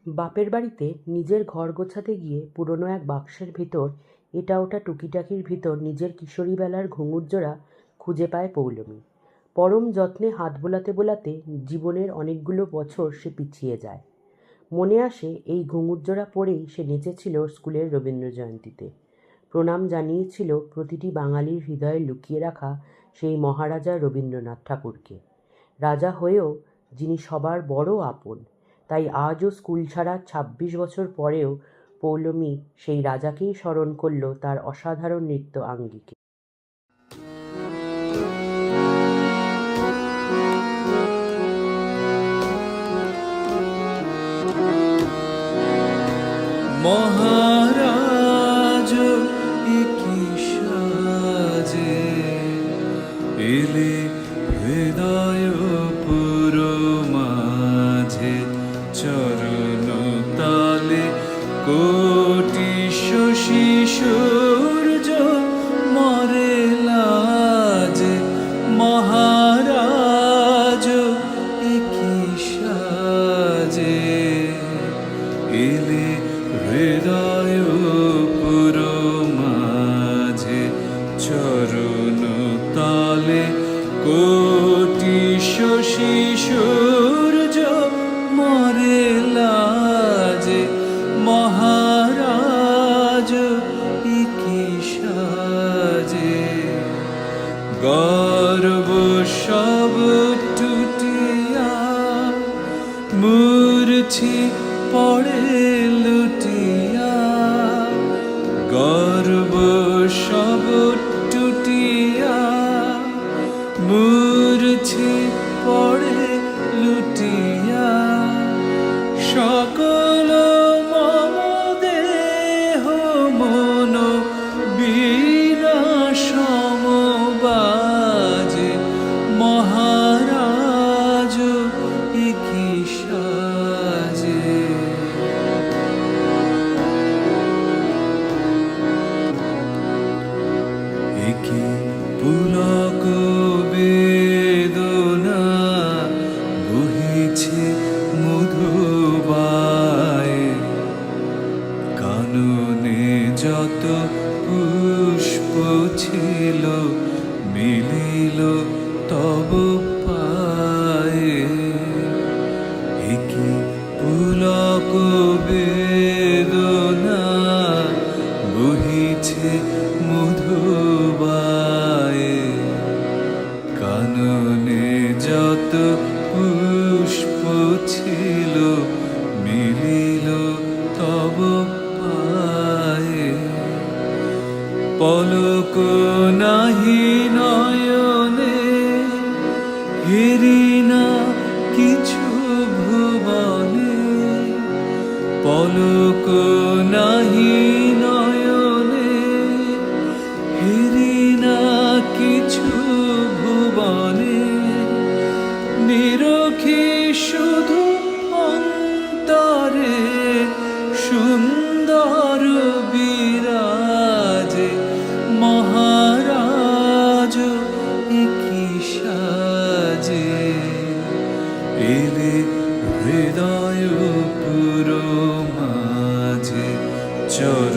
বাপের বাড়িতে নিজের ঘর গোছাতে গিয়ে পুরনো এক বাক্সের ভিতর এটা ওটা টুকিটাকির ভিতর নিজের কিশোরীবেলার ঘুঙুরজোড়া খুঁজে পায় পৌলমী। পরম যত্নে হাত বোলাতে বোলাতে জীবনের অনেকগুলো বছর সে পিছিয়ে যায়। মনে আসে এই ঘুঙুরজোড়া পরেই সে নেচেছিল স্কুলের রবীন্দ্রজয়ন্তীতে, প্রণাম জানিয়েছিল প্রতিটি বাঙালির হৃদয়ে লুকিয়ে রাখা সেই মহারাজা রবীন্দ্রনাথ ঠাকুরকে, রাজা হয়েও যিনি সবার বড় আপন। তাই আজও স্কুল ছাড়ার ২৬ বছর পরেও পৌলমী সেই রাজাকেই স্মরণ করল তার অসাধারণ নৃত্য আঙ্গিকে। মহারাজ কি সাজে এলে হৃদয় পুর মাঝে, চরণ তালে কোটি শশী সূর্য মরে লাজে। মহারাজ কি সাজে এলে হৃদয় পুর মাঝে, চরণ তালে কোটি শশী সূর্য মরে লাজে। মহারাজ কি সাজে গর্ব সব টুটিয়া, মূর্ছি পড়ে লুটিয়া। গর্ব সব টুটিয়া, মূর্ছি পড়ে লুটিয়া। সকল মম দেহ মন বীণা সমবাজে। মহারাজ কি সাজে একি পুলক বেদনা বহিছে মধুবায়। কাননে যত পুষ্প ছিল মিলিল তব পায়ে। একি পুলক বেদনা বহিছে মধুবায়ে। কাননে যত পুষ্প ছিল মিলিল তব পায়ে। পলক নাহি নয়নে হেরি না কিছু ভুবনে। পলক নাহি নয়নে হেরি না কিছু ভুবনে। নিরখি শুধু অন্তরে সুন্দর বিরাজে। মহারাজ কি সাজে এলে হৃদয় পুর মাঝে, চর